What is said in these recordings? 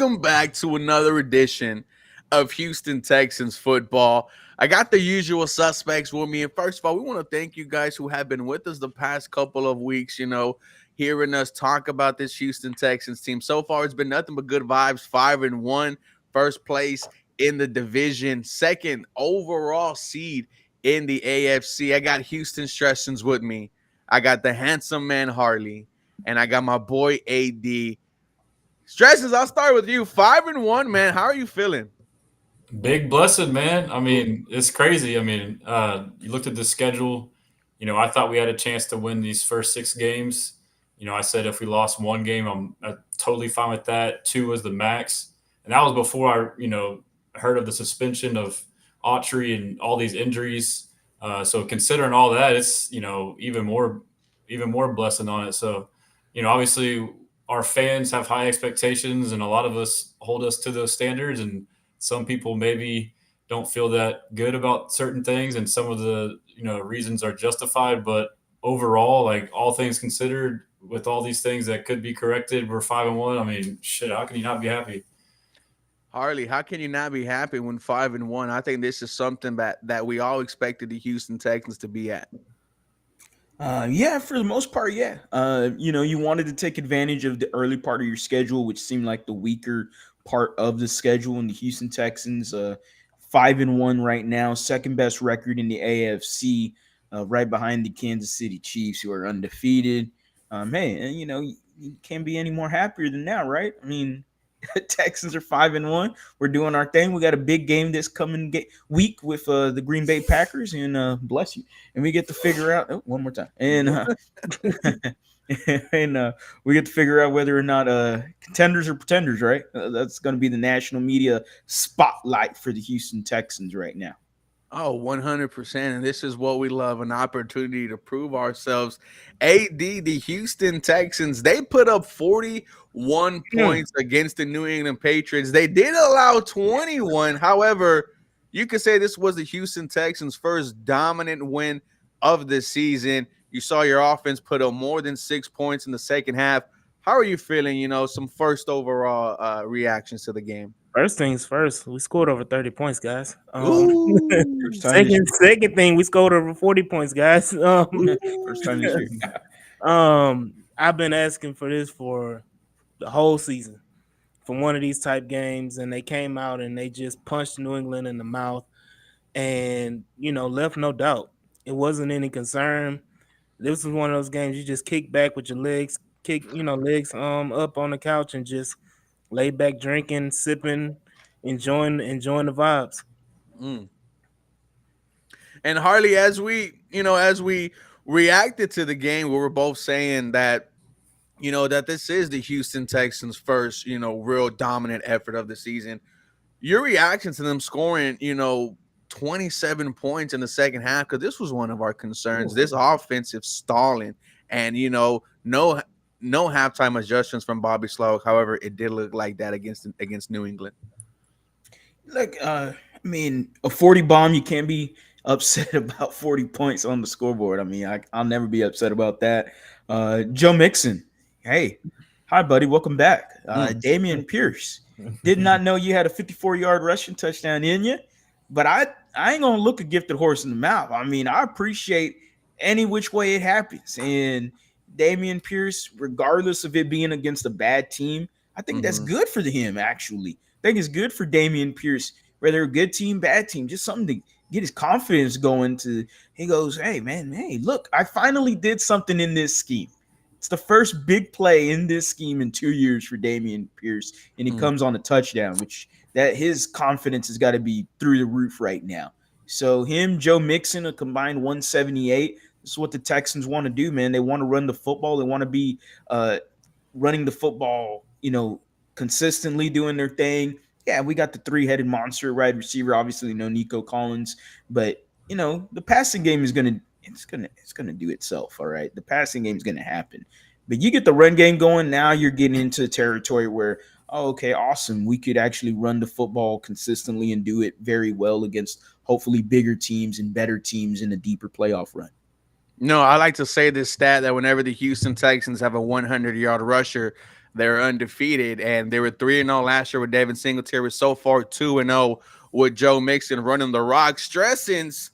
welcome back to another edition of Houston Texans football. I got the usual suspects with me. And first of all, we want to thank you guys who have been with us the past couple of weeks, hearing us talk about this Houston Texans team. So far, it's been nothing but good vibes. 5-1, first place in the division, second overall seed in the AFC. I got Houston Stressins with me. I got the handsome man Harley, and I got my boy AD. Stresses, I'll start with you. 5-1, man. How are you feeling? Big blessing, man. I mean, it's crazy. I mean, you looked at the schedule. I thought we had a chance to win these first 6 games. I said if we lost one game, I'm totally fine with that. Two was the max, and that was before heard of the suspension of Autry and all these injuries. So considering all that, it's even more blessing on it. So, obviously our fans have high expectations, and a lot of us hold us to those standards, and some people maybe don't feel that good about certain things, and some of the reasons are justified. But overall, like all things considered, with all these things that could be corrected, we're 5-1. I mean, shit, how can you not be happy? Harley, how can you not be happy when 5-1? I think this is something that we all expected the Houston Texans to be at. Yeah, for the most part, yeah. You wanted to take advantage of the early part of your schedule, which seemed like the weaker part of the schedule. And the Houston Texans, 5-1 right now, second best record in the AFC, right behind the Kansas City Chiefs, who are undefeated. Hey, and you can't be any more happier than that, right? I mean, Texans are 5-1. We're doing our thing. We got a big game this coming week with the Green Bay Packers, and bless you. And we get to figure out one more time, and we get to figure out whether or not contenders or pretenders, right? That's going to be the national media spotlight for the Houston Texans right now. Oh, 100%. And this is what we love, an opportunity to prove ourselves. AD, the Houston Texans, they put up 41 points against the New England Patriots. They did allow 21. However, you could say this was the Houston Texans' first dominant win of the season. You saw your offense put up more than 6 points in the second half. How are you feeling? Some first overall reactions to the game. First things first, we scored over 30 points, guys. Ooh. Second thing, we scored over 40 points, guys. First time this year. I've been asking for this for the whole season, for one of these type games, and they came out and they just punched New England in the mouth, and left no doubt. It wasn't any concern. This was one of those games you just kick back with your legs, legs up on the couch and just lay back, drinking, sipping, enjoying the vibes. Mm. And Harley, as we reacted to the game, we were both saying that, that this is the Houston Texans' first, real dominant effort of the season. Your reaction to them scoring, 27 points in the second half, because this was one of our concerns. This offensive stalling, and no halftime adjustments from Bobby Slow. However, it did look like that against New England. Look, I mean, a 40 bomb, you can't be upset about 40 points on the scoreboard. I mean, I'll never be upset about that. Joe Mixon, hey, hi, buddy, welcome back. Damian Pierce, did not know you had a 54-yard rushing touchdown in you, but I ain't gonna look a gifted horse in the mouth. I mean, I appreciate any which way it happens, and Damian Pierce, regardless of it being against a bad team, I think that's good for him, actually. I think it's good for Damian Pierce, whether a good team, bad team, just something to get his confidence going. He goes, hey, man, hey, look, I finally did something in this scheme. It's the first big play in this scheme in 2 years for Damian Pierce, and he comes on a touchdown, which that his confidence has got to be through the roof right now. So him, Joe Mixon, a combined 178. This is what the Texans want to do, man. They want to run the football. They want to be running the football, consistently doing their thing. Yeah, we got the three-headed monster wide receiver, obviously, Nico Collins, but the passing game is gonna do itself. All right, the passing game is gonna happen, but you get the run game going. Now you're getting into territory where, okay, awesome, we could actually run the football consistently and do it very well against hopefully bigger teams and better teams in a deeper playoff run. No, I like to say this stat that whenever the Houston Texans have a 100-yard rusher, They're undefeated, and they were 3-0 last year with Devin Singletary. So far, 2-0 with Joe Mixon running the rock. Stressings,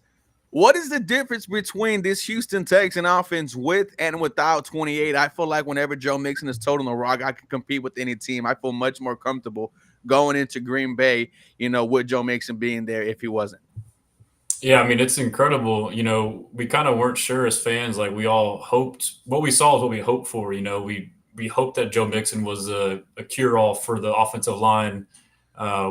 what is the difference between this Houston Texan offense with and without 28? I feel like whenever Joe Mixon is toting the rock, I can compete with any team. I feel much more comfortable going into Green Bay, with Joe Mixon being there if he wasn't. Yeah, I mean, it's incredible. We kind of weren't sure as fans. Like, we all hoped what we saw is what we hoped for. We hoped that Joe Mixon was a cure all for the offensive line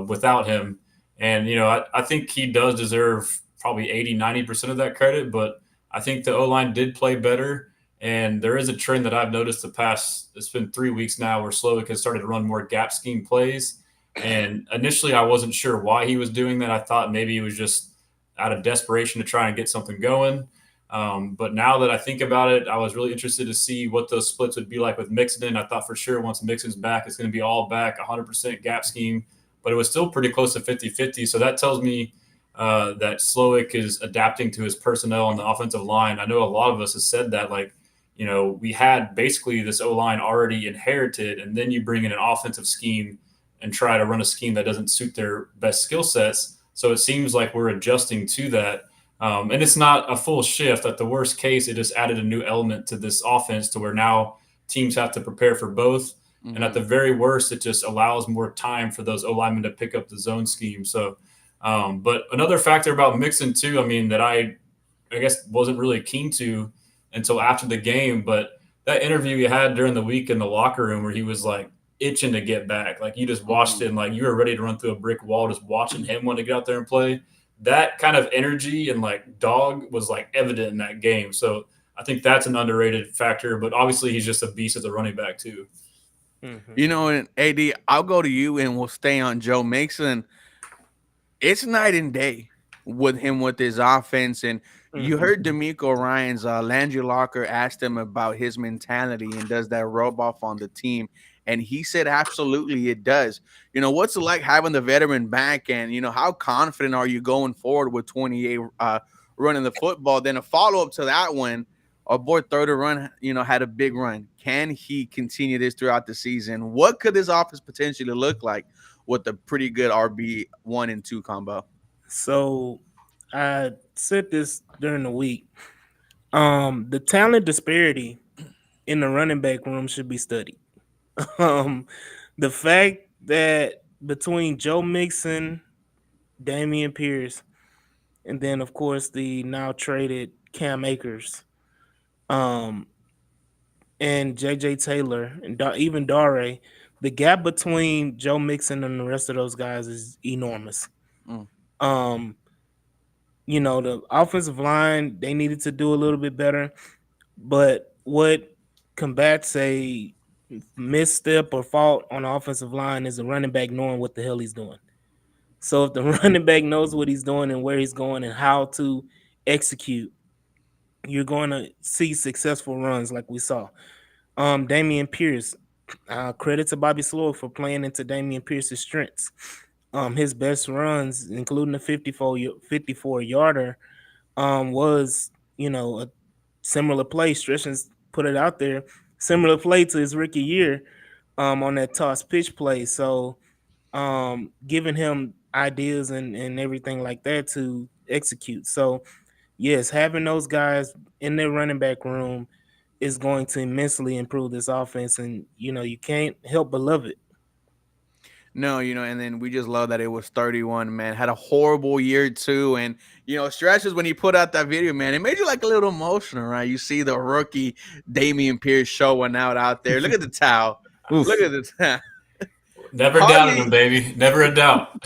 without him. And, I think he does deserve probably 80-90% of that credit. But I think the O line did play better. And there is a trend that I've noticed it's been 3 weeks now where Slowick has started to run more gap scheme plays. And initially, I wasn't sure why he was doing that. I thought maybe it was just out of desperation to try and get something going. But now that I think about it, I was really interested to see what those splits would be like with Mixon. I thought for sure once Mixon's back, it's going to be all back, 100% gap scheme. But it was still pretty close to 50-50. So that tells me that Slowick is adapting to his personnel on the offensive line. I know a lot of us have said that, we had basically this O-line already inherited, and then you bring in an offensive scheme and try to run a scheme that doesn't suit their best skill sets. So it seems like we're adjusting to that. And it's not a full shift. At the worst case, it just added a new element to this offense to where now teams have to prepare for both. Mm-hmm. And at the very worst, it just allows more time for those O-linemen to pick up the zone scheme. So, but another factor about Mixon too, I mean, that I guess wasn't really keen to until after the game, but that interview he had during the week in the locker room where he was like, itching to get back. Like, you just watched it and like you were ready to run through a brick wall just watching him want to get out there and play. That kind of energy and like dog was like evident in that game. So I think that's an underrated factor, but obviously he's just a beast as a running back too. Mm-hmm. And AD, I'll go to you and we'll stay on Joe Mixon. It's night and day with him with his offense. And you heard D'Amico Ryan's Landry Locker asked him about his mentality and does that rub off on the team. And he said, absolutely, it does. What's it like having the veteran back? And, how confident are you going forward with 28 running the football? Then a follow-up to that one, our boy Third Run, had a big run. Can he continue this throughout the season? What could this offense potentially look like with a pretty good RB 1 and 2 combo? So I said this during the week. The talent disparity in the running back room should be studied. The fact that between Joe Mixon, Dameon Pierce, and then of course the now traded Cam Akers, and JJ Taylor and even Dare, the gap between Joe Mixon and the rest of those guys is enormous. The offensive line, they needed to do a little bit better, but what combats a misstep or fault on the offensive line is the running back knowing what the hell he's doing. So if the running back knows what he's doing and where he's going and how to execute, you're going to see successful runs like we saw. Dameon Pierce, credit to Bobby Slowick for playing into Dameon Pierce's strengths. His best runs, including the 54-yarder, was, a similar play. Stretchens put it out there. Similar play to his rookie year on that toss pitch play. So giving him ideas and everything like that to execute. So, yes, having those guys in their running back room is going to immensely improve this offense. And, you can't help but love it. No, and then we just love that it was 31, man. Had a horrible year too. And, Stretches, when he put out that video, man, it made you like a little emotional, right? You see the rookie Dameon Pierce showing out there. Look at the towel. Look at the towel. Never doubted him, baby. Never a doubt.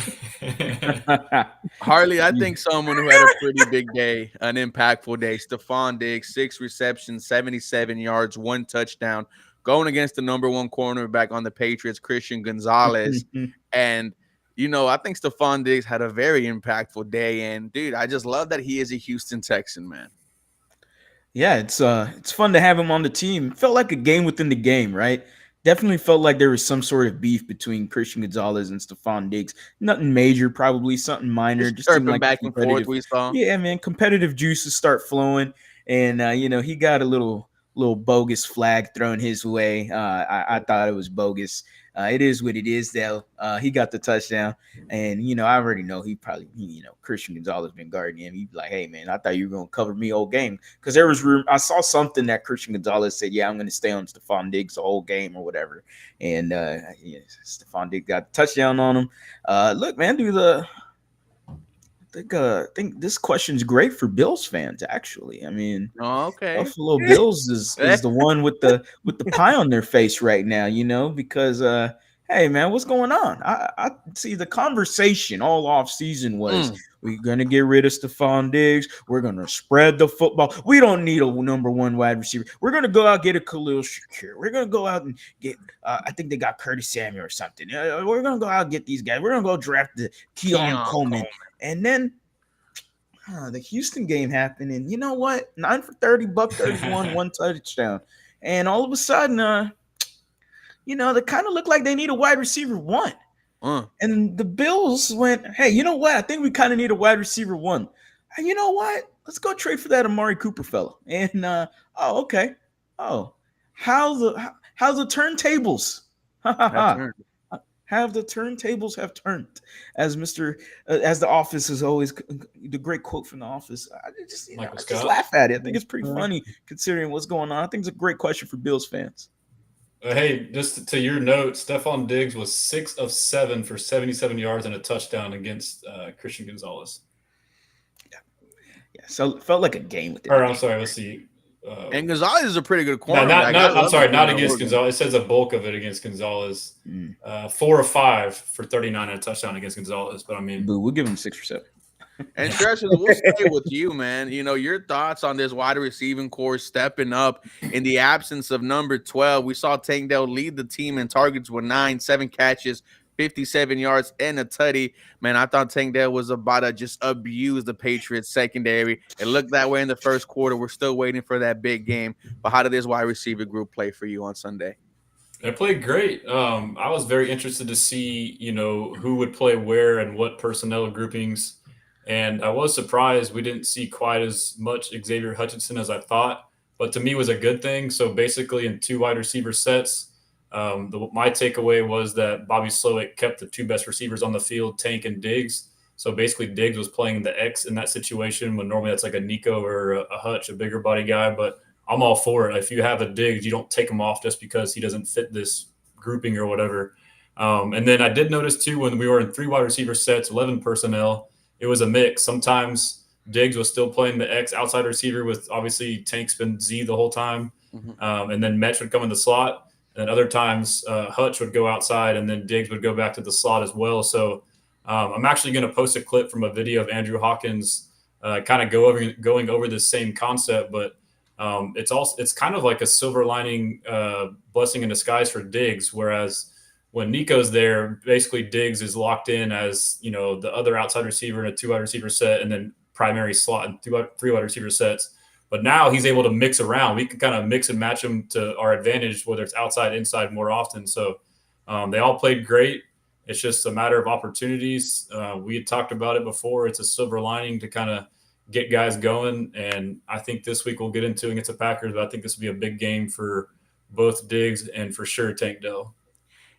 Harley, I think someone who had a pretty big day, an impactful day. Stephon Diggs, 6 receptions, 77 yards, 1 touchdown. Going against the number 1 cornerback on the Patriots, Christian Gonzalez. And, I think Stephon Diggs had a very impactful day. And, dude, I just love that he is a Houston Texan, man. Yeah, it's fun to have him on the team. Felt like a game within the game, right? Definitely felt like there was some sort of beef between Christian Gonzalez and Stephon Diggs. Nothing major, probably something minor. Just seemed like back and forth we saw. Yeah, man, competitive juices start flowing. And, he got a little little bogus flag thrown his way. I thought it was bogus. It is what it is, though. He got the touchdown, and I already know he probably, Christian Gonzalez been guarding him. He'd be like, "Hey, man, I thought you were gonna cover me all game," because there was room. I saw something that Christian Gonzalez said, "Yeah, I'm gonna stay on Stephon Diggs the whole game or whatever," and Stephon Diggs got the touchdown on him. Look, man, I think this question's great for Bills fans. Actually, I mean, Okay. Buffalo Bills is the one with the pie on their face right now, because hey, man, what's going on? I see the conversation all off season was we're gonna get rid of Stephon Diggs, we're gonna spread the football. We don't need a number one wide receiver. We're gonna go out get a Khalil Shakir. We're gonna go out and get I think they got Curtis Samuel or something. We're gonna go out and get these guys. We're gonna go draft the Keon Coleman. And then the Houston game happened, and you know what? 9 for 30, buck 31, one touchdown. And all of a sudden, they kind of look like they need a wide receiver one. And the Bills went, hey, you know what? I think we kind of need a wide receiver one. And you know what? Let's go trade for that Amari Cooper fellow. And okay. Oh, how the turntables? Have the turntables have turned, as as the Office is always the great quote from the Office. I just laugh at it. I think it's pretty funny considering what's going on. I think it's a great question for Bills fans. Hey, just to your note, Stephon Diggs was 6 of 7 for 77 yards and a touchdown against Christian Gonzalez. Yeah. So it felt like a game with it. I'm sorry. Let's see. And Gonzalez is a pretty good corner. I'm sorry, not against Gonzalez. It says a bulk of it against Gonzalez. 4 of 5 for 39 and a touchdown against Gonzalez. But I mean, we'll give him 6 or 7. And Stretches, we'll stay with you, man. Your thoughts on this wide receiving core stepping up in the absence of number 12. We saw Tank Dell lead the team in targets with 7 catches, 57 yards, and a tutty. Man, I thought Tank Dell was about to just abuse the Patriots secondary. It looked that way in the first quarter. We're still waiting for that big game. But how did this wide receiver group play for you on Sunday? They played great. I was very interested to see, who would play where and what personnel groupings. And I was surprised we didn't see quite as much Xavier Hutchinson as I thought. But to me, it was a good thing. So basically in 2 wide receiver sets, my takeaway was that Bobby Slowick kept the 2 best receivers on the field, Tank and Diggs. So basically Diggs was playing the X in that situation when normally that's like a Nico or a Hutch, a bigger body guy. But I'm all for it. If you have a Diggs, you don't take him off just because he doesn't fit this grouping or whatever. And then I did notice too, when we were in 3 wide receiver sets, 11 personnel, it was a mix. Sometimes Diggs was still playing the X outside receiver with obviously Tank's been Z the whole time. And then Metch would come in the slot. And other times Hutch would go outside and then Diggs would go back to the slot as well. So I'm actually going to post a clip from a video of Andrew Hawkins kind of going over this same concept, but it's kind of like a silver lining blessing in disguise for Diggs. Whereas when Nico's there, basically Diggs is locked in as, the other outside receiver in a 2 wide receiver set and then primary slot in 3 wide receiver sets. But now he's able to mix around. We can kind of mix and match them to our advantage, whether it's outside, inside more often. So they all played great. It's just a matter of opportunities. We had talked about it before. It's a silver lining to kind of get guys going. And I think this week we'll get into against the Packers, but I think this will be a big game for both Diggs and for sure Tank Dell.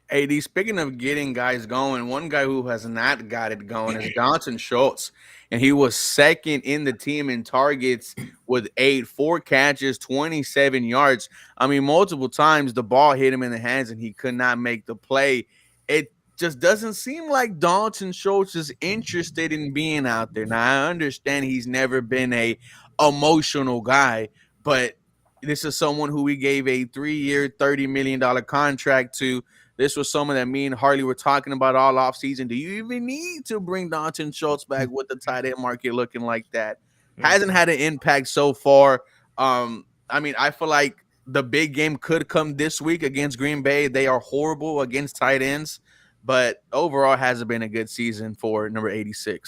Hey, D, speaking of getting guys going, one guy who has not got it going is Johnson Schultz. And he was second in the team in targets with 4 catches, 27 yards. I mean, multiple times the ball hit him in the hands and he could not make the play. It just doesn't seem like Dalton Schultz is interested in being out there. Now, I understand he's never been a emotional guy, but this is someone who we gave a 3-year, $30 million contract to. This was someone that me and Harley were talking about all offseason. Do you even need to bring Dalton Schultz back with the tight end market looking like that? Hasn't had an impact so far. I mean, I feel like the big game could come this week against Green Bay. They are horrible against tight ends, but overall hasn't been a good season for number 86.